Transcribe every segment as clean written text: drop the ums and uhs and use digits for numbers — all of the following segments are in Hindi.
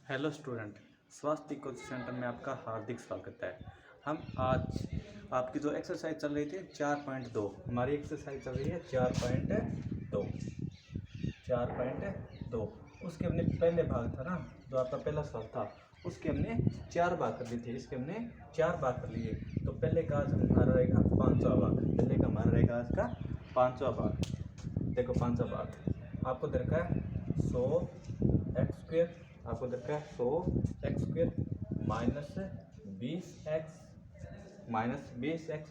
हेलो स्टूडेंट, स्वास्थ्य कोचिंग सेंटर में आपका हार्दिक स्वागत है। हम आज आपकी जो एक्सरसाइज चल रही थी 4.2, हमारी एक्सरसाइज चल रही है 4.2 उसके हमने पहले भाग था ना, जो आपका पहला सवाल था उसके हमने 4 भाग कर लिए थे। इसके हमने 4 भाग कर लिए। तो पहले का आज हमारा रहेगा 5वां भाग। पहले का हमारा रहेगा आज का 5वां भाग। देखो 5वां भाग आपको दे रखा है 100x², आपको दे रखा है 100x² -20x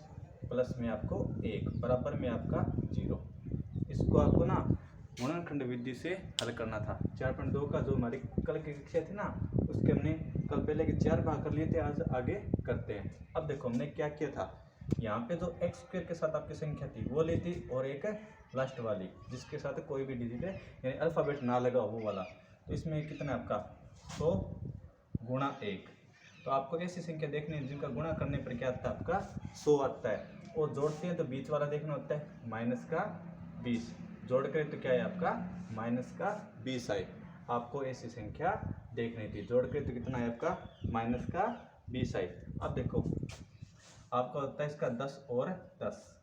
प्लस में आपको 1 बराबर में आपका 0। इसको आपको ना गुणनखंड विधि से हल करना था। 4.2 का जो हमारी कल की कक्षा थी ना, उसके हमने कल पहले के 4 भाग कर लिए थे। आज आगे करते हैं। अब देखो हमने क्या किया था, यहाँ पे जो x² के साथ आपकी संख्या थी वो ली थी, और एक लास्ट वाली जिसके साथ कोई भी डिजिट है यानी अल्फ़ाबेट ना लगा वो वाला। तो इसमें कितना है आपका 100 गुणा 1। तो आपको ऐसी संख्या देखनी है जिनका गुणा करने पर क्या आता है आपका 100 आता है, और जोड़ते हैं तो बीच वाला देखना होता है -20। जोड़ करें तो क्या है आपका -20 आए। आपको ऐसी संख्या देखनी थी। जोड़ करें तो कितना है आपका -20 आए। अब देखो आपका होता है इसका 10 और 10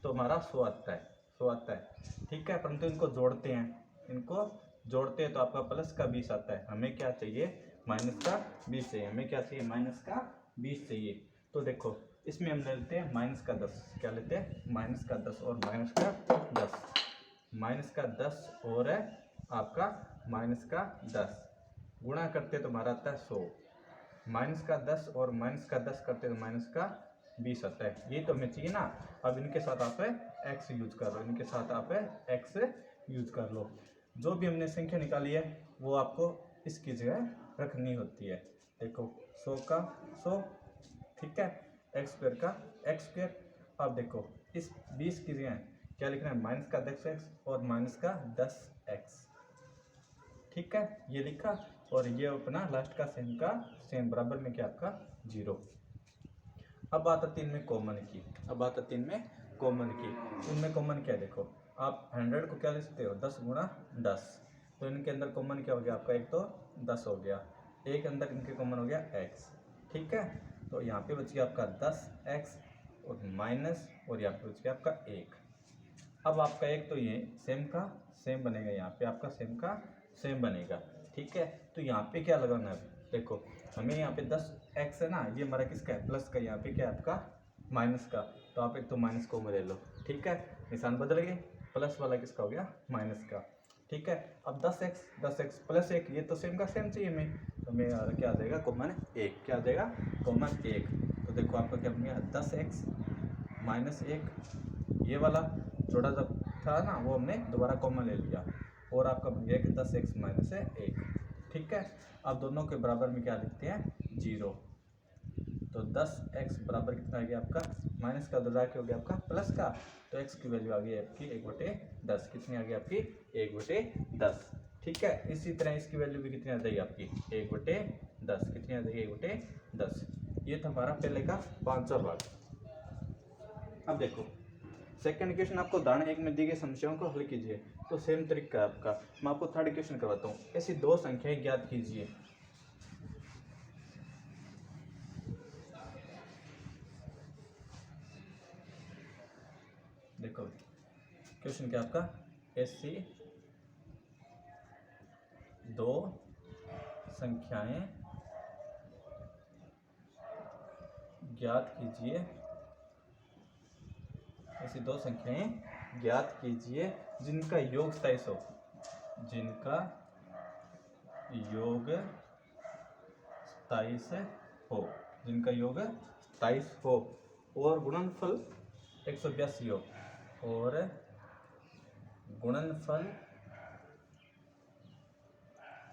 तो हमारा 100 आता है, 100 आता है। ठीक है, परंतु इनको जोड़ते हैं तो आपका प्लस का 20 आता है। हमें क्या चाहिए, माइनस का 20 चाहिए। हमें क्या चाहिए, माइनस का 20 चाहिए। तो देखो इसमें हम ले लेते हैं माइनस का 10। क्या लेते हैं, माइनस का 10 और माइनस का 10। माइनस का 10 और आपका माइनस का 10 गुणा करते तो हमारा आता है 100। माइनस का 10 और माइनस का 10 करते तो माइनस का 20 आता है। ये तो हमें चाहिए ना। अब इनके साथ आप x यूज कर लो, इनके साथ आप x यूज कर लो। जो भी हमने संख्या निकाली है वो आपको इसकी जगह रखनी होती है। देखो 100 का 100, ठीक है, x² का x²। अब देखो इस 20 की जगह क्या लिखना है, माइनस का 10x और माइनस का 10x। ठीक है, ये लिखा, और ये अपना लास्ट का सेम बराबर में क्या आपका 0। अब आता 3 में कॉमन की। इनमें कॉमन क्या है, देखो आप 100 को क्या ले सकते हो 10 गुणा 10। तो इनके अंदर कॉमन क्या हो गया आपका, एक तो 10 हो गया, एक अंदर इनके कॉमन हो गया x। ठीक है, तो यहाँ पे बच गया आपका 10x और माइनस, और यहाँ पे बच गया आपका 1। अब आपका एक तो ये सेम का सेम बनेगा, यहाँ पे आपका सेम का सेम बनेगा। ठीक है, तो यहाँ पे क्या लगाना है, देखो हमें यहाँ पे 10x है ना, ये हमारा किसका है, प्लस का। यहाँ पे क्या है आपका माइनस का, तो आप एक तो माइनस को ले लो। ठीक है, निशान बदल गए, प्लस वाला किसका हो गया, माइनस का। ठीक है, अब 10x प्लस 1, ये तो सेम का सेम चाहिए हमें, तो हमें क्या आ जाएगा, कॉमन 1। क्या आ जाएगा, कॉमन 1। तो देखो आपका क्या बन गया, 10x माइनस 1। ये वाला छोटा सा था ना, वो हमने दोबारा कॉमन ले लिया, और आपका बन गया कि 10x माइनस 1। ठीक है, अब दोनों के बराबर में क्या लिखते हैं, 0। तो 10x बराबर कितना आ गया आपका, माइनस का उधर के हो गया आपका प्लस का, तो x की वैल्यू आ गई आपकी 1/10। कितनी आ गई आपकी, 1/10। ठीक है, इसी तरह इसकी वैल्यू भी कितनी आ जाएगी आपकी 1/10। कितनी आ जाएगी, 1/10। ये था हमारा पहले का 5वां भाग। अब देखो सेकंड क्वेश्चन, आपको उदाहरण 1 में दी गई समस्याओं को हल कीजिए। तो सेम तरीका है आपका। मैं आपको थर्ड क्वेश्चन करवाता हूँ। ऐसी दो संख्याएं ज्ञात कीजिए। देखो क्वेश्चन क्या आपका, ऐसी दो संख्याएं ज्ञात कीजिए। ऐसी दो संख्याएं ज्ञात कीजिए जिनका योग 27 हो। जिनका योग 27 हो, जिनका योग 27 हो, और गुणनफल 182 हो, और गुणनफल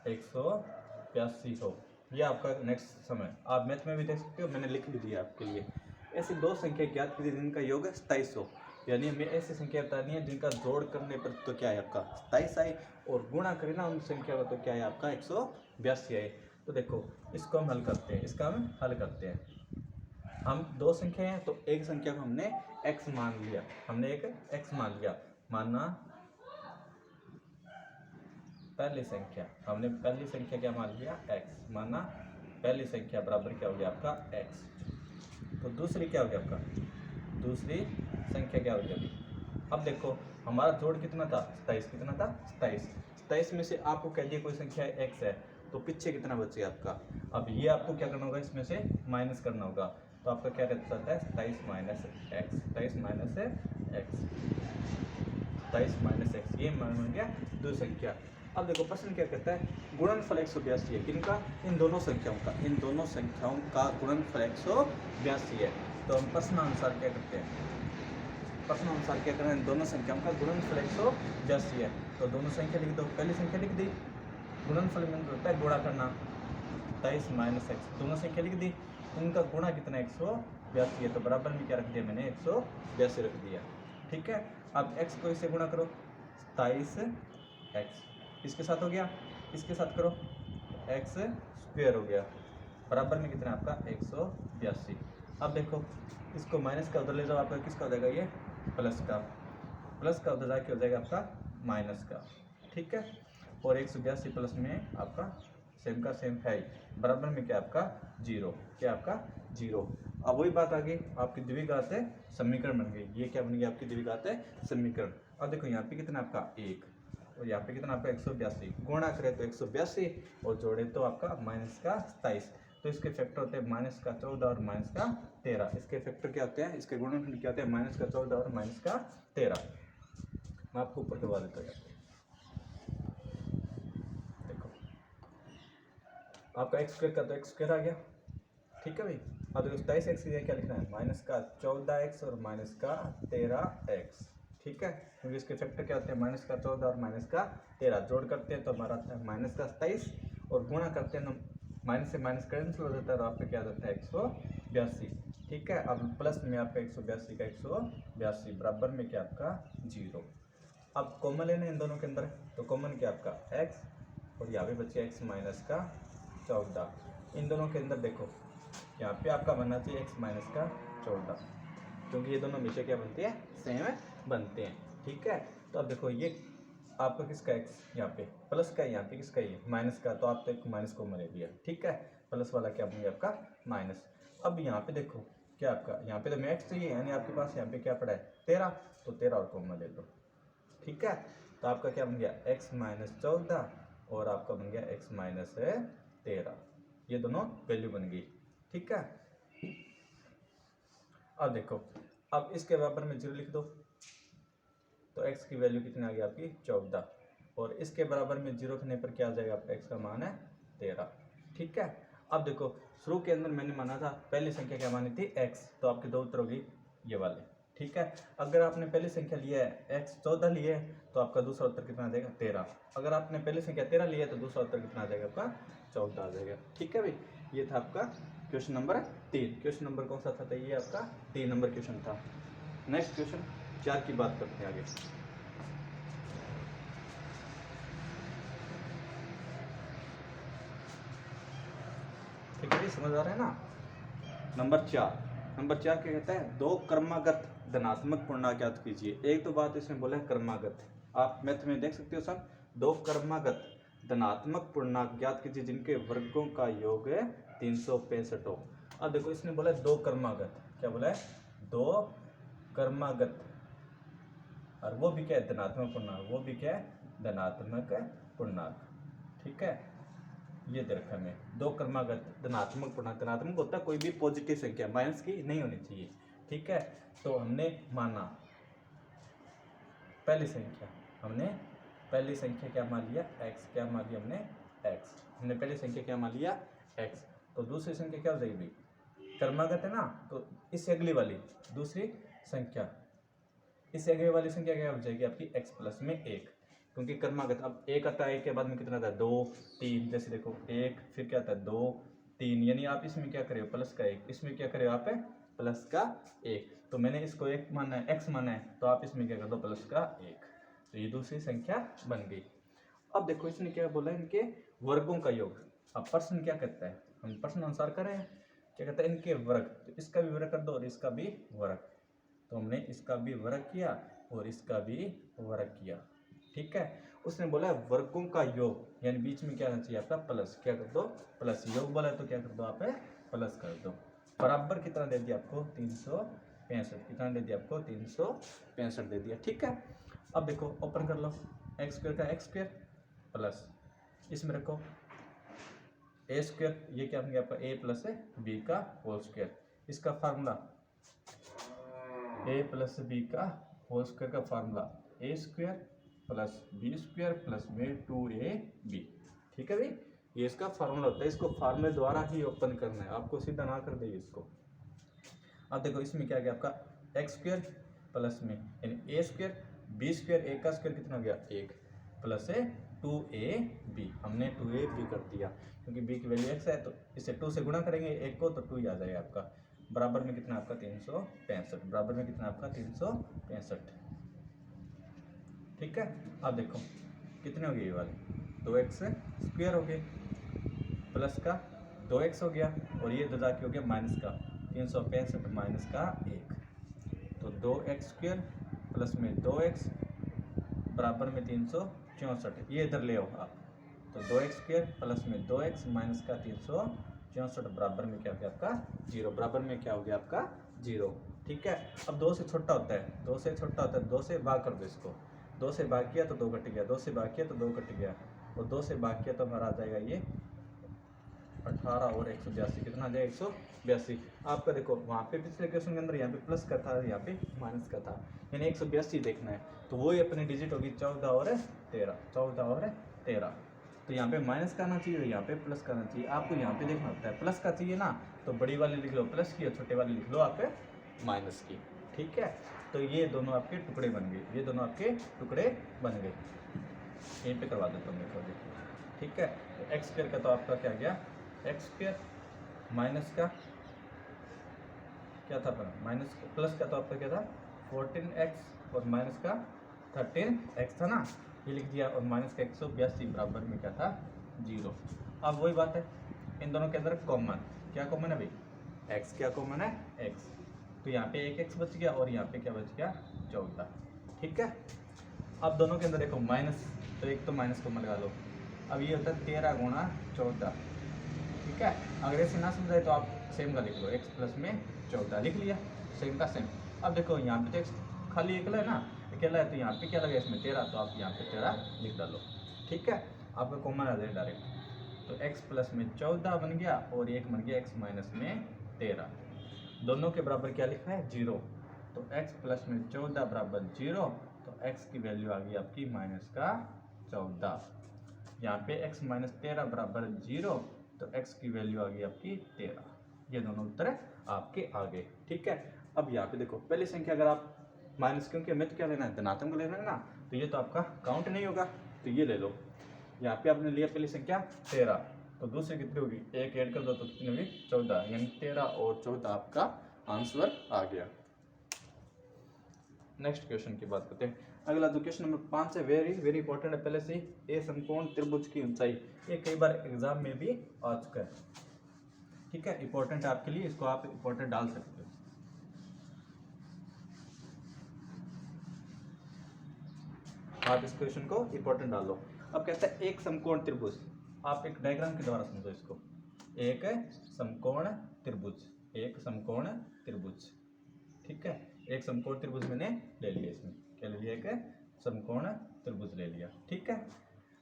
182 हो। ये आपका नेक्स्ट समय, आप मैथ में भी देख सकते हो, मैंने लिख भी दिया आपके लिए। ऐसी दो संख्या ज्ञात कीजिए जिनका योग 27 हो, यानी हमें ऐसी संख्या बतानी है जिनका जोड़ करने पर तो क्या है आपका 27 आए, और गुणा करें ना उन संख्या का तो क्या है आपका 182 आए। तो देखो इसको हम हल करते हैं। हम दो संख्या हैं, तो एक संख्या को हमने x मान लिया, माना पहली संख्या, हमने पहली संख्या क्या मान लिया x, माना पहली संख्या बराबर क्या हो गया आपका x। तो दूसरी क्या हो गया आपका, दूसरी संख्या क्या हो गया अभी। अब देखो हमारा जोड़ कितना था 27, कितना था 27, 27 में से आपको कह दिया कोई संख्या x है, तो पीछे कितना बचे आपका। अब ये आपको क्या करना होगा, इसमें से माइनस करना होगा। तो आपका क्या रहता है 27 minus x, 27 minus x, 27 minus x, ये मान गया दो संख्या। अब देखो प्रश्न क्या कहता है, गुणनफल 182 है, किनका, इन दोनों संख्याओं का, इन दोनों संख्याओं का गुणनफल 182 है। तो हम प्रश्न अनुसार क्या करते हैं, प्रश्न अनुसार क्या करें, इन दोनों संख्याओं का गुणनफल 182 है। तो दोनों संख्या लिख दो, पहली संख्या लिख दी, गुणनफल में होता है गुणा करना, 27 माइनस एक्स, दोनों संख्या लिख दी, इनका गुणा कितना 182 है, तो बराबर में क्या रख दिया मैंने 182 रख दिया। ठीक है, अब x को इससे गुणा करो, 27 एक्स, इसके साथ हो गया, इसके साथ करो एक्स स्क्वायर हो गया, बराबर में कितना आपका 182। अब देखो इसको माइनस का उधर ले जाओ, आपका किसका हो जाएगा ये प्लस का, प्लस का उधर जाके हो जाएगा आपका माइनस का। ठीक है, और 182 प्लस में आपका सेम का सेम है, बराबर में क्या आपका जीरो, क्या आपका जीरो। अब वही बात आ गई, आपकी द्विघात समीकरण बन गई, ये क्या बन गई आपकी द्विघात समीकरण। अब देखो यहाँ पे कितना आपका एक, और यहाँ पे कितना आपका 182, गुणा करें तो 182 और जोड़े तो आपका माइनस का 27, तो इसके फैक्टर होते हैं माइनस का 14 और माइनस का 13। इसके फैक्टर क्या होते हैं, इसके गुणनफल क्या होते हैं, माइनस का 14 और माइनस का 13। मैं आपको ऊपर करवा देता हूँ, देखो आपका एक्स स्क्वायर का तो एक्स स्क्वायर आ गया। ठीक है भाई, अब देखो 27 एक्स की जगह क्या लिखना है, माइनस का 14 एक्स और माइनस का 13 एक्स। ठीक है, क्योंकि इसके फैक्टर क्या होते हैं माइनस का 14 और माइनस का 13, जोड़ करते हैं तो हमारा आता है माइनस का 27, और गुणा करते हैं माइनस से माइनस कैंसिल हो जाता है, तो आपका क्या जाता है 182। ठीक है, अब प्लस में आपका 182 का 182 बराबर में क्या आपका जीरो। अब कॉमन लेना इन दोनों के अंदर, तो कॉमन क्या आपका x, और यहाँ पे बचे x माइनस का 14। इन दोनों के अंदर देखो यहाँ पे आपका बनना चाहिए x माइनस का 14, क्योंकि ये दोनों हमेशा क्या बनते हैं सेम बनते हैं। ठीक है, तो अब देखो ये आपका किसका x यहाँ पे प्लस का है, यहाँ पे किसका ये माइनस का, तो आप तो एक माइनस को ले लिया। ठीक है, प्लस वाला क्या बन गया आपका माइनस। अब यहाँ पे देखो क्या आपका, यहाँ पे तो में x चाहिए, यानी आपके पास यहाँ पे क्या पड़ा है 13, तो 13 और कॉमन ले लो। ठीक है, तो आपका क्या बन गया x माइनस 14 और आपका बन गया x माइनस 13, ये दोनों वैल्यू बन गई। ठीक है, अब देखो अब इसके बराबर में जीरो लिख दो, तो x की वैल्यू कितनी आ गई आपकी 14, और इसके बराबर में जीरो रखने पर क्या आ जाएगा आपका x का मान है 13। ठीक है, अब देखो शुरू के अंदर मैंने माना था पहली संख्या क्या मानी थी x, तो आपके दो उत्तर होगी ये वाले। ठीक है, अगर आपने पहली संख्या लिया है x 14 लिया है, तो आपका दूसरा उत्तर कितना आ जाएगा 13। अगर आपने पहली संख्या 13 लिया है, तो दूसरा उत्तर कितना आ जाएगा आपका 14 आ जाएगा। ठीक है भाई, ये था आपका क्वेश्चन नंबर 3। क्वेश्चन नंबर कौन सा था, तो ये आपका 3 नंबर क्वेश्चन था। नेक्स्ट क्वेश्चन 4 की बात करते हैं आगे। ठीक है, समझ आ रहा है ना। नंबर 4, नंबर 4 क्या कहता है, दो क्रमागत धनात्मक पूर्णांक ज्ञात कीजिए। एक तो बात इसमें बोला है क्रमागत, आप मैथ में देख सकते हो सब, दो क्रमागत धनात्मक पूर्णांक ज्ञात कीजिए जिनके वर्गों का योग 365 हो। अब देखो इसने बोला है दो क्रमागत, क्या बोला है दो क्रमागत, और वो भी क्या है धनात्मक पूर्णांक, वो भी क्या है धनात्मक पूर्णांक। ठीक है, ये देखा में दो क्रमागत धनात्मक पूर्णांक, धनात्मक होता है कोई भी पॉजिटिव संख्या, माइनस की नहीं होनी चाहिए। ठीक है, तो हमने माना पहली संख्या, हमने पहली संख्या क्या मान लिया x, क्या मान लिया हमने x, हमने पहली संख्या क्या मान लिया x, तो दूसरी संख्या क्या हो जाएगी भाई क्रमागत है ना, तो इससे अगली वाली दूसरी संख्या, इससे अगली वाली संख्या क्या हो जाएगी आपकी x प्लस में 1, क्योंकि क्रमागत अब एक आता है, एक के बाद में कितना आता है 2 3, जैसे देखो एक फिर क्या आता है 2 3, यानी आप इसमें क्या करें प्लस का 1, इसमें क्या करें आप प्लस का 1, तो मैंने इसको एक माना है x माना है, तो आप इसमें क्या कर दो प्लस का 1, तो ये दूसरी संख्या बन गई। अब देखो इसने क्या बोला इनके वर्गों का योग। अब प्रश्न क्या कहता है, हम प्रश्न अनुसार करें, क्या कहता है इनके वर्ग, तो इसका भी वर्ग कर दो और इसका भी वर्ग, तो हमने इसका भी वर्ग किया और इसका भी वर्ग किया। ठीक है, उसने बोला है वर्गों का योग, यानी बीच में क्या आना चाहिए आपका प्लस, क्या कर दो प्लस, योग बोला है तो क्या कर दो आप प्लस कर दो। बराबर कितना दे दिया आपको 365, कितना दे दिया आपको 365 दे दिया। ठीक है, अब देखो ओपन कर लो, एक्स स्क्वायर का एक्स स्क्वायर प्लस इसमें रखो ए स्क्वायर, ये क्या बन आपका ए प्लस बी का होल स्क्वायर, इसका फार्मूला ए प्लस बी का होल स्क्वायर का formula a square plus b square plus में 2ab। ठीक है भाई, ये इसका फार्मूला होता है, इसको फार्मूले द्वारा ही ओपन करना है, आपको सीधा ना कर देगी इसको। अब देखो इसमें क्या गया आपका एक्स स्क्वायर प्लस में यानी ए स्क्वायर बी स्क्वायर, ए का स्क्वायर कितना हो गया 1 प्लस 2ab, हमने 2ab कर दिया क्योंकि b की वैल्यू x है, तो इसे 2 से गुणा करेंगे एक को तो 2 ही आ जाएगा आपका, बराबर में कितना आपका 365, बराबर में कितना आपका 365। ठीक है, अब देखो कितने हो गए ये वाले 2x स्क्वायर हो गए प्लस का 2x हो गया और ये दो जाके हो गया माइनस का 365 माइनस का 1, तो 2x स्क्वायर प्लस में 2x बराबर में 364, ये इधर ले आओ आप, तो 2x स्क्वायर प्लस में 2x माइनस का 364 बराबर में क्या हो गया आपका 0, बराबर में क्या हो गया आपका 0। ठीक है, अब 2 से छोटा होता है, 2 से छोटा होता है, 2 से भाग कर दो इसको, 2 से भाग किया तो 2 कट गया, 2 से भाग किया तो 2 कट गया और 2 से भाग किया तो हमारा आ जाएगा ये 18 और 182, कितना आ जाएगा 182। आपका देखो वहाँ पे पिछले क्वेश्चन के अंदर यहाँ पे प्लस का था, यहाँ पे माइनस का था, यानी 182 देखना है, तो वही अपनी डिजिट होगी 14 और 13, 14 और 13, तो यहाँ पे माइनस का आना चाहिए, यहाँ पे प्लस का आना चाहिए, आपको यहाँ पे देखना होता है प्लस का चाहिए ना, तो बड़ी वाली लिख लो प्लस की और छोटे वाली लिख लो आप माइनस की। ठीक है, तो ये दोनों आपके टुकड़े बन गए, ये दोनों आपके टुकड़े बन गए, यहीं पे करवा देता हूँ मैं थोड़ी। ठीक है, तो एक्स स्क्वायर का तो आपका क्या गया एक्स स्क्वायर माइनस का क्या था अपना माइनस प्लस का तो आपका क्या था 14x और माइनस का 13x था ना, ये लिख दिया, और माइनस का 182 बराबर में क्या था 0। अब वही बात है, इन दोनों के अंदर कॉमन क्या कॉमन है भाई x, क्या कॉमन है x, तो यहाँ पे एक x बच गया और यहाँ पे क्या बच गया 14। ठीक है, अब दोनों के अंदर देखो माइनस, तो एक तो माइनस कॉमन लगा लो, अब ये होता है 13 गुणा 14। ठीक है, अगर ऐसे ना समझाए तो आप सेम का लिख लो, x प्लस में 14 लिख लिया, सेम का सेम। अब देखो यहाँ पे तो x खाली अकेला है ना, अकेला है, तो यहाँ पे क्या लगा इसमें 13, तो आप यहाँ पे 13 लिख डालो। ठीक है, आपका कॉमन आ जाए डायरेक्ट, तो x प्लस में 14 बन गया और एक बन गया x माइनस में 13, दोनों के बराबर क्या लिखा है 0, तो x प्लस में 14 बराबर 0, तो x की वैल्यू आ गई आपकी माइनस का 14, यहाँ पे x माइनस 13 बराबर 0, तो x की वैल्यू आ गई आपकी 13, ये दोनों उत्तर आपके आ गए। ठीक है, अब यहाँ पे देखो पहली संख्या अगर आप माइनस, क्योंकि हमें तो क्या लेना है धनात्मक लेना है ना, तो ये तो आपका काउंट नहीं होगा, तो ये ले लो, यहाँ पे आपने लिया पहली संख्या 13, तो दूसरी कितनी होगी एक ऐड कर दो तो कितनी होगी 14, यानी 13 और 14 आपका आंसर आ गया। नेक्स्ट क्वेश्चन की बात करते हैं, अगला जो क्वेश्चन नंबर 5 है वेरी वेरी इंपॉर्टेंट है, पहले से ए समकोण त्रिभुज की ऊंचाई, ये कई बार एग्जाम में भी आ चुका है। ठीक है, इंपॉर्टेंट है आपके लिए, इसको आप इंपॉर्टेंट डाल सकते हो। आप इस क्वेश्चन को इंपॉर्टेंट डालो। अब कहता है एक समकोण त्रिभुज, आप एक डायग्राम के द्वारा समझो इसको, एक समकोण त्रिभुज, एक समकोण त्रिभुज। ठीक है, एक समकोण त्रिभुज मैंने ले लिया, इसमें क्या ले लिया एक समकोण त्रिभुज ले लिया। ठीक है,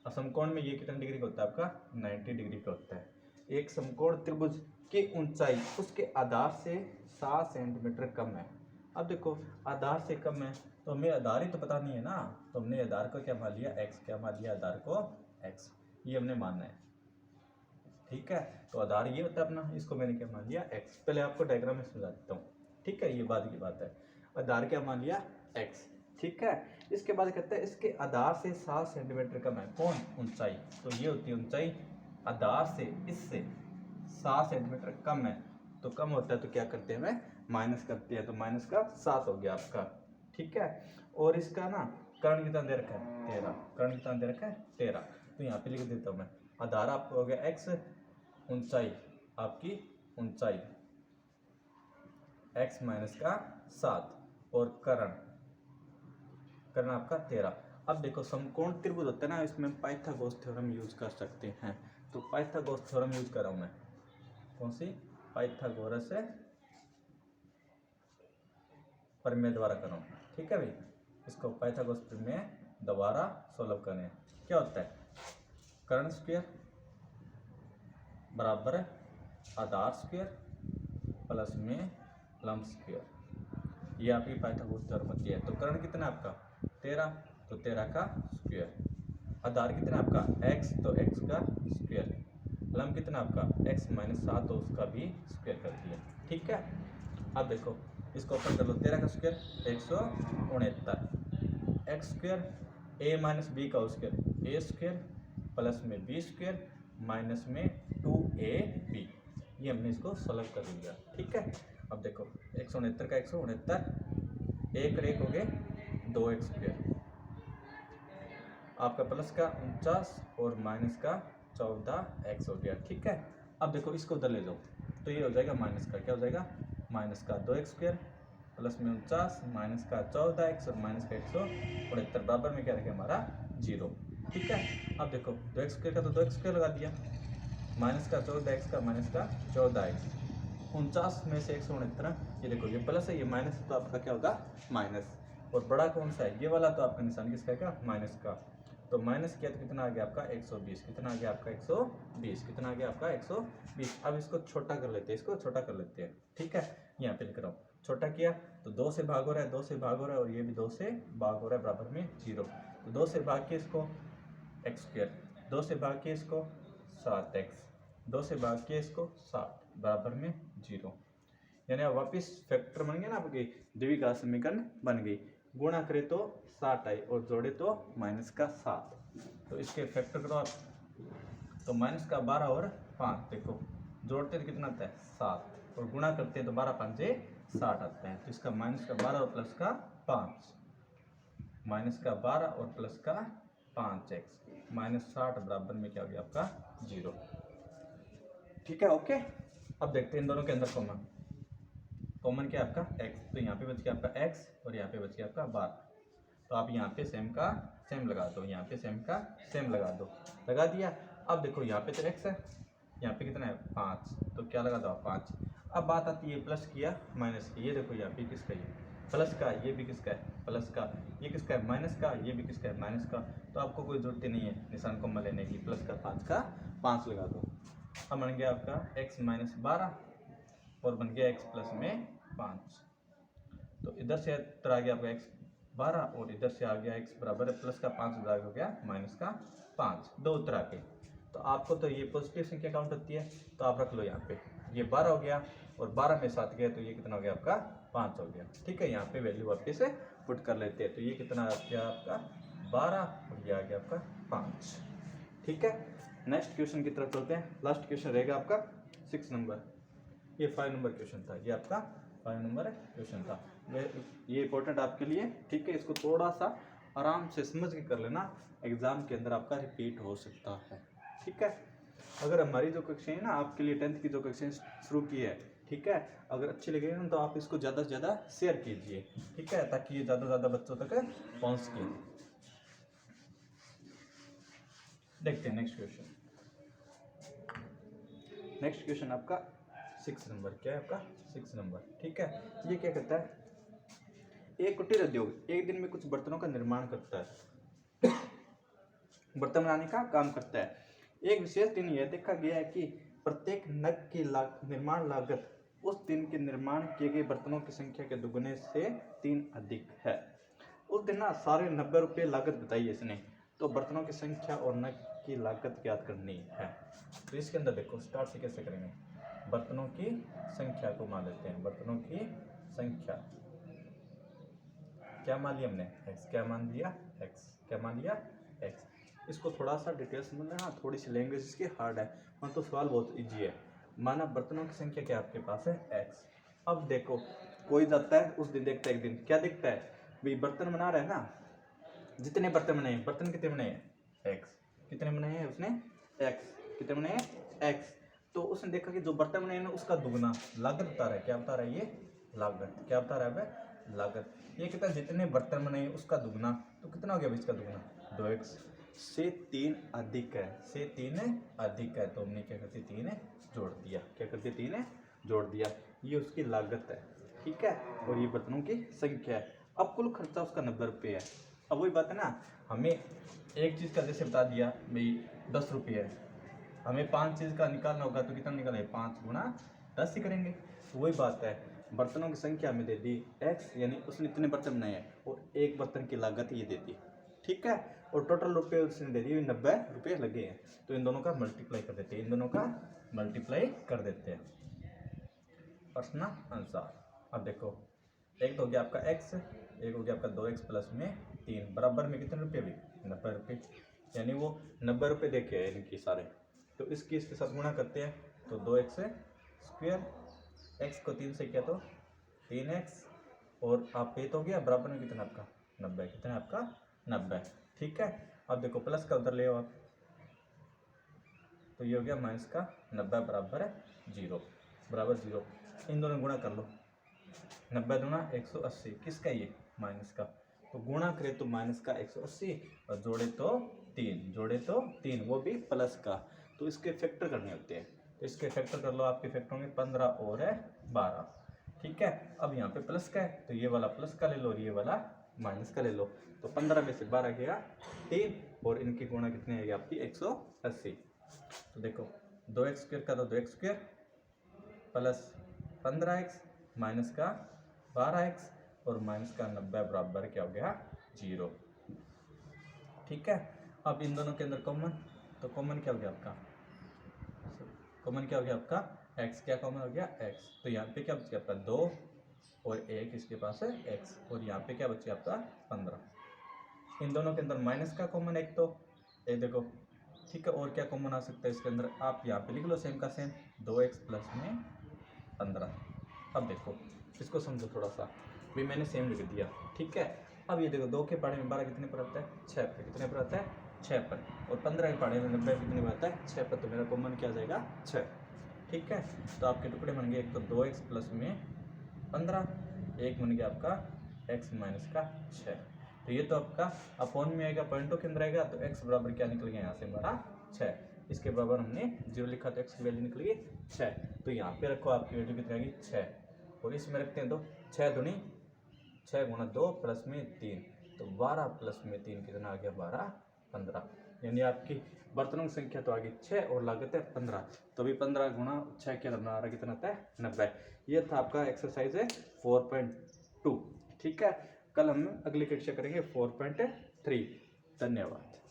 अब समकोण में ये कितने डिग्री का होता है आपका 90 डिग्री का होता है। एक समकोण त्रिभुज की ऊंचाई उसके आधार से 7 सेंटीमीटर कम है। अब देखो आधार से कम है तो हमें आधार ही तो पता नहीं है ना, तो हमने आधार को क्या मान लिया x, क्या मान लिया आधार को x, ये हमने मानना है। ठीक है, तो आधार ये होता है अपना, इसको मैंने क्या मान लिया x, पहले आपको डायग्राम में समझा देता हूँ। ठीक है, ये बात की बात है, आधार क्या मान लिया x। ठीक है, इसके बाद कहते हैं इसके आधार से 7 सेंटीमीटर कम है, कौन ऊंचाई, तो ये होती है ऊंचाई आधार से इससे 7 सेंटीमीटर कम है, तो कम होता है तो क्या करते हैं हमें माइनस करते हैं, तो माइनस का 7 हो गया आपका। ठीक है, और इसका ना कर्ण कितना दे रखा है 13, कर्ण कितना दे रखा है 13, तो यहाँ पे लिख देता हूँ मैं, आधार आपका हो गया x, ऊंचाई आपकी ऊंचाई x माइनस का 7 और कर्ण आपका 13। अब देखो समकोण त्रिभुज होता है ना, इसमें पाइथागोरस थ्योरम यूज कर सकते हैं। तो पाइथागोरस थ्योरम यूज कर रहा हूँ मैं, कौन सी, पाइथागोरस प्रमेय द्वारा कर रहा हूँ। ठीक है भाई, इसको पाइथागोरस प्रमेय दोबारा सोल्व करें। क्या होता है, कर्ण स्क्वायर बराबर है आधार स्क्वायर प्लस में लंब स्क्वायर, ये आपकी पाइथागोरस थ्योरम होती है। तो कर्ण कितना आपका 13, तो 13 का स्क्वायर, आधार कितना आपका x, तो x का स्क्वायर, लंब कितना आपका x माइनस 7, तो उसका भी स्क्वायर कर दिया। ठीक है, अब देखो इसको ओपन कर लो, 13 का square 169, x square a minus b का स्क्वायर ए स्क्वायर प्लस में बी स्क्वायर माइनस में 2ab, ये हमने इसको सॉल्व कर लिया। ठीक है, अब देखो 169 का 169, एक रेख हो गए 2x स्क्वायर, आपका प्लस का 49 और माइनस का 14x हो गया। ठीक है, अब देखो इसको उधर ले जाओ, तो ये हो जाएगा माइनस का, क्या हो जाएगा, माइनस का 2x स्क्वायर प्लस में 49 माइनस का 14x और माइनस का 169 बराबर में क्या रखें हमारा 0। ठीक है, अब देखो 2x स्क्वायर का तो 2x स्क्वायर लगा दिया, माइनस का 14x का माइनस का 14x, 49 में से 169, ये देखो ये प्लस है ये माइनस है, तो आपका क्या होगा माइनस, और बड़ा कौन सा है ये वाला, तो आपका निशान किसका क्या माइनस का, तो माइनस किया तो कितना आ गया आपका 120, कितना आ गया आपका 120, कितना आ गया आपका 120। अब इसको छोटा कर लेते हैं, इसको छोटा कर लेते हैं। ठीक है, यहाँ पे लिख रहा हूँ, छोटा किया तो 2 से भाग हो रहा है, 2 से भाग हो रहा है, और ये भी 2 से भाग हो रहा है, बराबर में 0। तो 2 से भाग के इसको एक्स स्क्वायर, 2 से भाग के इसको 7x, 2 से भाग के इसको 7 बराबर में 0, यानी वापिस फैक्टर बन गया ना आपकी, द्विघात समीकरण बन गई। गुणा करे तो 60 आई और जोड़े तो माइनस का 7, तो इसके फैक्टर करो आप, तो माइनस का 12 और 5, देखो जोड़ते तो कितना आता है 7 और गुणा करते हैं तो 12 5 60 आता है। तो इसका माइनस का 12 और प्लस का 5, माइनस का 12 और प्लस का 5x माइनस 60 बराबर में क्या हो गया आपका 0। ठीक है, ओके। अब देखते हैं इन दोनों के अंदर कॉमन, कॉमन क्या है आपका x, तो यहाँ पे बच गया आपका x और यहाँ पे बच गया आपका 12, तो आप यहाँ पे सेम का सेम लगा दो, यहाँ पे सेम का सेम लगा दो, लगा दिया। अब देखो यहाँ पे तो x है, यहाँ पे कितना है 5, तो क्या लगा दो आप 5। अब बात आती है प्लस किया माइनस की, ये देखो यहाँ पे किसका, ये प्लस का, ये भी किसका है प्लस का, ये किसका है माइनस का, ये भी किसका है माइनस का, तो आपको कोई जरूरत नहीं है निशान को लेने की, प्लस का 5 का 5 लगा दो। अब बन गया आपका x माइनस 12 और बन गया x प्लस में 5, तो इधर से इधर आ गया आपका x 12 और इधर से आ गया x बराबर है प्लस का 5 हो गया माइनस का 5, दो उत्तर आके। तो आपको तो ये पॉजिटिव संख्या काउंट होती है, तो आप रख लो यहाँ पे, ये 12 हो गया और 12 में 7 गया, तो ये कितना हो गया आपका 5 हो गया। ठीक है, यहाँ पे वैल्यू वापस से पुट कर लेते हैं, तो ये कितना आ गया आपका 12 और ये आ गया आपका 5। ठीक है, नेक्स्ट क्वेश्चन की तरफ चलते हैं। लास्ट क्वेश्चन रहेगा आपका 6 नंबर, ये 5 नंबर क्वेश्चन था, ये आपका 5 नंबर क्वेश्चन था, ये इंपॉर्टेंट आपके लिए। ठीक है, इसको थोड़ा सा आराम से समझ के कर लेना, एग्जाम के अंदर आपका रिपीट हो सकता है। ठीक है, अगर हमारी जो कक्षाएं ना आपके लिए 10th की जो कक्षाएं शुरू की है, ठीक है, अगर अच्छी लगे ना तो आप इसको ज़्यादा से ज़्यादा शेयर कीजिए। ठीक है, ताकि ये ज़्यादा से ज़्यादा बच्चों तक पहुँच सके। देखते हैं नेक्स्ट क्वेश्चन। नेक्स्ट क्वेश्चन आपका 6 नंबर, क्या है आपका 6 नंबर। ठीक है, ये क्या कहता है, एक कुटीर उद्योग एक दिन में कुछ बर्तनों का निर्माण करता है, बर्तन बनाने का काम करता है। एक विशेष दिन यह देखा गया है कि प्रत्येक नग की निर्माण लागत उस दिन के निर्माण किए गए बर्तनों की संख्या के दुगने से 3 अधिक है। उस दिन ना सारे 90 रुपये लागत बताई है इसने, तो बर्तनों की संख्या और नग की लागत ज्ञात करनी है। तो इसके अंदर देखो स्टार्ट से कैसे करेंगे, बर्तनों की संख्या को मान लेते हैं, बर्तनों की संख्या क्या मान लिया हमने x, क्या मान लिया x, क्या मान लिया x। इसको थोड़ा सा डिटेल समझ लेना, थोड़ी सी लैंग्वेज इसकी हार्ड है, तो सवाल बहुत इजी है। माना बर्तनों की संख्या क्या आपके पास है x। अब देखो कोई जाता है उस दिन देखता है, एक दिन क्या देखता है भाई बर्तन बना रहा है ना, जितने बर्तन बनाए, बर्तन कितने बनाए x, कितने बनाए हैं उसने x, कितने बनाए x। तो उसने देखा कि जो बर्तन बनाए ना उसका दुगना लागत बता रहा है, क्या बता रहा है ये लागत, क्या बता रहा है लागत। ये कहता है जितने बर्तन बनाए उसका दुगना, तो कितना हो गया इसका दुगना 2x से 3 अधिक है, से 3 अधिक है, तो हमने क्या करते 3 जोड़ दिया, क्या करते 3 जोड़ दिया। ये उसकी लागत है, ठीक है, और ये बर्तनों की संख्या है। अब कुल खर्चा उसका 90 रुपये है। अब वही बात है ना, हमें एक चीज़ का जैसे बता दिया भाई 10 रुपये है, हमें 5 चीज़ का निकालना होगा तो कितना निकालेंगे 5 गुणा 10 ही करेंगे। तो वही बात है, बर्तनों की संख्या हमें दे दी x, यानी उसने इतने बर्तन बनाए हैं और एक बर्तन की लागत ये दे दी, ठीक है, और टोटल रुपये उसने दे दिए 90 रुपये लगे हैं। तो इन दोनों का मल्टीप्लाई कर देते हैं, इन दोनों का मल्टीप्लाई कर देते हैं। प्रश्न आंसर। अब देखो एक तो हो गया आपका x, एक हो गया आपका 2x प्लस में 3 बराबर में कितने रुपये भी 90 रुपये, यानी वो 90 रुपये दे के है इनकी सारे। तो इसके साथ गुणा करते हैं तो 2x स्क्वायर, x को 3 से किया तो 3x, और आप पे तो हो गया बराबर में कितना आपका 90, कितना आपका 90, ठीक है। अब देखो प्लस का उधर ले आओ आप, तो ये हो गया माइनस का 90 बराबर है 0, बराबर 0। इन दोनों गुणा कर लो, 90 दूना 180, किसका ये माइनस का, तो गुणा करे तो माइनस का 180 और जोड़े तो 3, वो भी प्लस का। तो इसके फैक्टर करने होते हैं, तो इसके फैक्टर कर लो, आपके फैक्टर होंगे 15 और है 12, ठीक है। अब यहाँ पे प्लस का है तो ये वाला प्लस का ले लो और ये वाला माइनस का ले लो, तो 15 में से 12 गया 3, और इनकी गुणा कितनी आएगी आपकी 180। तो देखो 2x स्क्वायर का तो 2x square plus 15x minus का 12x और माइनस का 90 बराबर क्या हो गया 0, ठीक है। अब इन दोनों के अंदर कॉमन, तो कॉमन क्या हो गया आपका, कॉमन क्या हो गया आपका x, क्या कॉमन हो गया x, तो यहाँ पे क्या बच गया आपका 2 और 1 इसके पास है x, और यहाँ पे क्या बच गया आपका 15। इन दोनों के अंदर माइनस का कॉमन एक तो ये देखो, ठीक है, और क्या कॉमन आ सकता है इसके अंदर, आप यहाँ पे लिख लो सेम का सेम 2x प्लस में 15। अब देखो इसको समझो थोड़ा सा, भी मैंने सेम लिख दिया, ठीक है। अब ये देखो 2 के पहाड़े में 12 कितने पर आता है 6 पर, कितने पर आता है 6 पर, और 15 के पहाड़े में 90 कितने पर आता है 6 पर, तो मेरा कॉमन क्या आ जाएगा 6, ठीक है। तो आपके टुकड़े बन गए, एक तो 2x प्लस में 15, एक बन गया आपका x माइनस का 6। तो ये तो आपका अपॉन में आएगा, पॉइंटों के अंदर आएगा, तो x बराबर क्या निकल गया यहाँ से हमारा 6, इसके बराबर हमने 0 लिखा तो x की वैल्यू निकल गई 6। तो यहाँ पे रखो आपकी वैल्यू कितनी आएगी 6, और इसमें रखते हैं तो 6 दूनी 6 गुणा 2 प्लस में 3, तो 12 प्लस में 3 कितना आ गया 12 15, यानी आपकी बर्तनों की संख्या तो आ गई 6 और लागत है 15, तो अभी 15 गुणा 6 क्या आ रहा कितना आता है 90। ये था आपका एक्सरसाइज है 4.2, ठीक है। कल हम अगली कक्षा करेंगे 4.3। धन्यवाद।